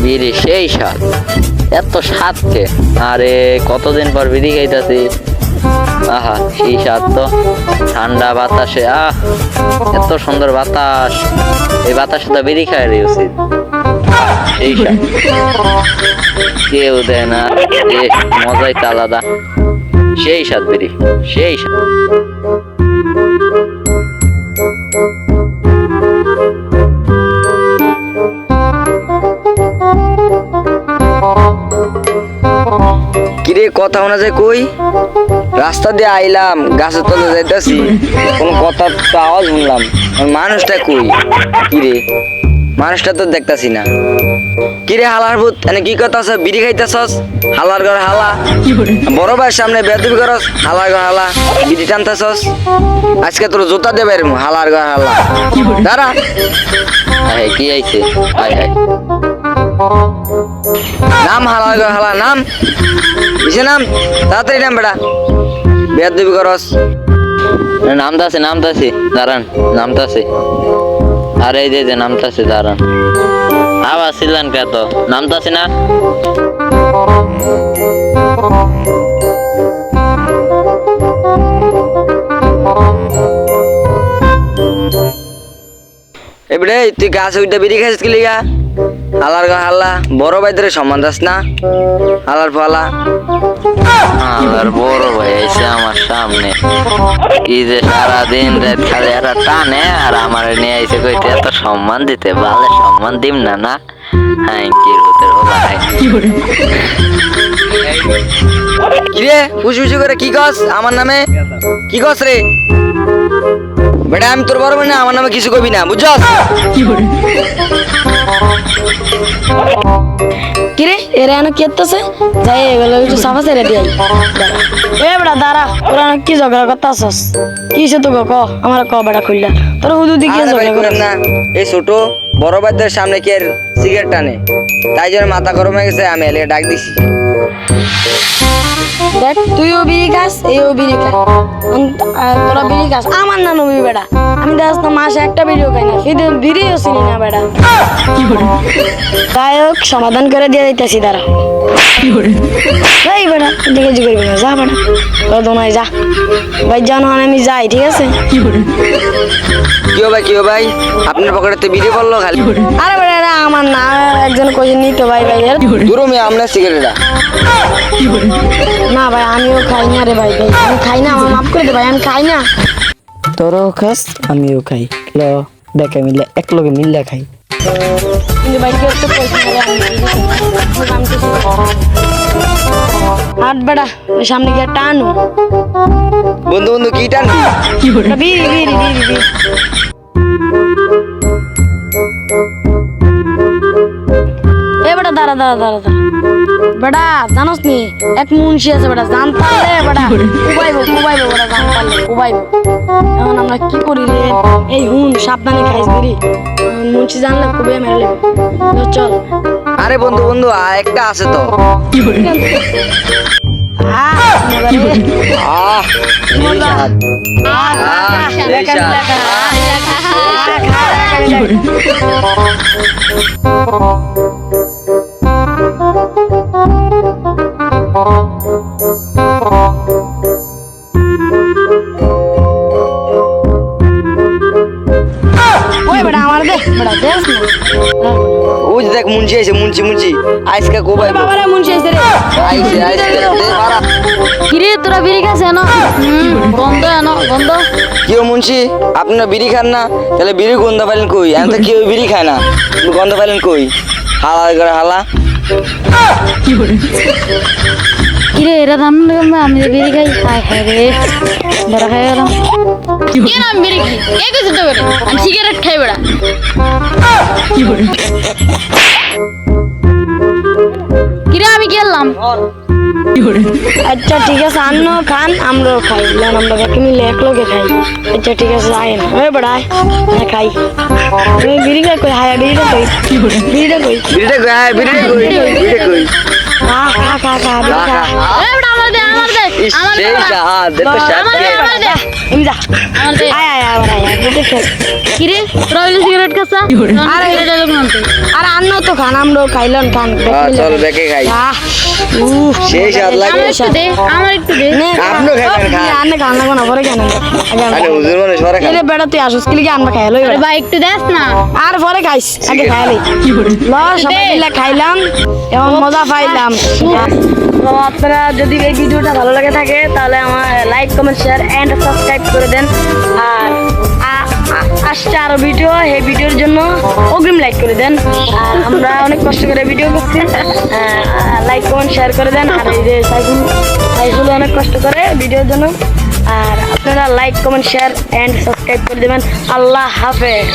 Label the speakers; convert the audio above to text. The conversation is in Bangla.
Speaker 1: বিড়ি সেই স্বাদ, এত স্বাদ কে আরে কতদিন পর বিড়ি খাইতাছি। আহা সেই স্বাদ তো, ঠান্ডা বাতাসে এত সুন্দর বাতাস, এই বাতাসে তো বিড়ি খাই উচিত। সেই স্বাদ কেউ দেয় না, মজাই তো আলাদা। সেই স্বাদ বিড়ি, সেই স্বাদ।
Speaker 2: কিরে কথা শোনা যায় কই? রাস্তা দিয়ে আইলাম, গাছের তলে যাইতাছি, কোন কথা তো আওয়াজ শুনলাম। মানুষটা কই? কিরে মানুষটা তো দেখতাছি না। কিরে হালার ভূত, এনে কি কথা আছে? বিড়ি খাইতেছস? হালার ঘর হালা, বড় ভাইয়ের সামনে বেয়াদবি করস। হালার ঘর হালা, বিড়ি টানতেছস? আজকে তোর জুতা দেবে হালার ঘর হালা। দাঁড়া,
Speaker 1: কি আইছে?
Speaker 2: নাম হালার ঘর হালা, নাম বিশে নাম, তাড়াতাড়ি নাম বেড়া, বেয়াদবি করস।
Speaker 1: নামতাছে নামতাছে, দাঁড়ান নামতাছে। আরে এই যে নামতাছে, দাঁড়ান। আবার ছিলেন কে তো নামতাছে না?
Speaker 2: এবারে তুই গাছ উইটা বিড়ি খাইছিস কি লিগা? হালার ঘর হাল্লা, বড় ভাইদের সম্মান দাস না? হালার ফালা
Speaker 1: আর বড় ভাই এসে আমার সামনে কি যে সারাদিন রাত খালি এরা টানে, আর আমার নিয়ে এসে কইতে এত সম্মান দিতে, ভালো সম্মান দিম না? না হ্যাঁ কি হতে
Speaker 2: কিরে ফুসু ফুসু করে কি কস আমার নামে? কি কস রে বেটা? আমি তোর বড় ভাই না, আমার নামে কিছু কবি না, বুঝছস?
Speaker 3: কিরে এরা এনে কেতেছে, যাই এগুলো একটু সাফা ছেড়ে দিয়ে এ বেটা দাঁড়া, তোরা কি ঝগড়া করতেছস? কিসে তো ক আমার ক বেটা খুললা, তোর হুদু দিকে
Speaker 2: আরে ভাই
Speaker 3: ঝগড়া
Speaker 2: করেন
Speaker 3: করস
Speaker 2: না, এই ছোট বড় ভাইদের সামনে কি আর সিগারেট টানে? তাই জন্য মাথা গরম হয়ে গেছে, আমি এলে ডাক দিছি।
Speaker 3: দেখ তুইও বিড়ি খাস, এইও বিড়ি খাস, তোরা বিড়ি খাস, আমার না নবী বেটা। আমি দেখ তো মাসে একটা বিড়িও খাই না, কিন্তু বিড়িও চিনি না বেটা। যাই হোক সমাধান করে দিয়ে দিতেছি, দাঁড়া। এই বেটা দিকে জি করবি না, যা বেটা তোরা দোনায় যা। ভাই জানো আমি যাই, ঠিক আছে?
Speaker 2: কি ভাই আপনার পকেটে বিড়ি পড়লো খালি?
Speaker 3: আরে বেটা এটা আমার না, একজন কইছে নিত ভাই ভাই
Speaker 2: দূর মেয়ে আপনার সিগারেটটা।
Speaker 3: না ভাই আমিও খাই না রে ভাই, ভাই আমি খাই না, আমার মাফ করে দে ভাই, আমি খাই না।
Speaker 4: তোরও খাস আমিও খাই, লো দেখে মিলে এক লগে মিললে খাই।
Speaker 3: কিন্তু ভাই কেউ তো কইছে না রে, আমি কিছু হাট বেটা সামনে গিয়ে টানু।
Speaker 2: বন্ধু বন্ধু কি টানবি?
Speaker 3: বিড়ি বিড়ি বিড়ি বিড়ি এ বেটা দাঁড়া দাঁড়া দাঁড়া দাঁড়া বেটা, জানোস নি এক মুন্সি আছে বেটা, জানতালে বেটা কুবাইবো কুবাইবো বেটা, জানতালে কুবাইবো। এখন আমরা কি করি রে? এই হুন সাবধানে খাইস বিড়ি, মুন্সি জানলে কুবে মেরে লেবে। চল।
Speaker 2: আরে বন্ধু বন্ধু একটা আছে তো। ওই যে দেখ মুন্সি আছে, মুন্সি মুন্সি আজকে কোবাই
Speaker 3: বাবারে মুন্সি আছে রে।
Speaker 2: আইছে আইছে দে বাড়া।
Speaker 3: কিরে তোরা বিড়ি খাস এনো? গন্ধ এনো গন্ধ।
Speaker 2: কেউ মুন্সি আপনারা বিড়ি খান না? তাহলে বিড়ি গন্ধ পাইলেন কই? আমি তো কেউ বিড়ি খায় না, গন্ধ পাইলেন কই? হালা করে হালা।
Speaker 3: কিরে এরা দাম আমি বিড়ি খাই, হায় হায় রে বড় খাই গেলাম। কেন আমি বিড়ি খাই? কে কইছে তো বেটা? আমি সিগারেট খাই বেটা। কিরে আমি গেলাম। আচ্ছা ঠিক আছে, আন্ন খান আমরাও খাই, আমরা এক মিলে এক লগে খাই। আচ্ছা ঠিক আছে আইন ওই বেড়ায় খাই। তুমি বিড়ি খাই কই? হায়া বিড়িটা কই? বিড়িটা কই?
Speaker 2: বিড়িটা কই? বিড়িটা কই? বিড়িটা কই?
Speaker 3: খা খা খা খা বিড়ি খা। এ বেটা আমার দে আমার দে
Speaker 2: ইস,
Speaker 3: আমার
Speaker 2: সেই স্বাদ দেখো স্বাদ
Speaker 3: আমার দে
Speaker 2: কে?
Speaker 3: আমার দে আমি যা আমার দে
Speaker 4: আয় আয় আবার আয় দুটো খেল
Speaker 3: কি রে রয়্যাল সিগারেট খাসা আরে এটা দেখুন আনতে
Speaker 4: আর আন্নাও তো খান আমরাও খাইলাম খান
Speaker 2: চল বেকে খাই সেই স্বাদ লাগে
Speaker 3: আমার একটু দে আমার একটু দে
Speaker 2: আপনিও খাইবেন, খান।
Speaker 4: আন্না খান লাগবো না পরে কেন
Speaker 2: আরে হুজুর মানুষ পরে খান।
Speaker 4: এলে বেড়া তুই আসস কি আনবা খাইলো
Speaker 3: আরে ভাই একটু দেস না
Speaker 4: আর পরে খাইস আগে খাইলি ল সবাই মিলে খাইলাম এবং মজা পাইলাম তো আপনারা যদি এই ভিডিওটা ভালো লাগে থাকে তাহলে আমার like comment share and subscribe করে দেন আর আসছে আরো ভিডিও এই ভিডিওর জন্য অগ্রিম লাইক করে দেন আর আমরা অনেক কষ্ট করে ভিডিও করছি লাইক কমেন্ট শেয়ার করে দেন আর এই যে সাইফুল অনেক কষ্ট করে ভিডিওর জন্য আর আপনারা like comment share and subscribe করে দেবেন আল্লাহ হাফেজ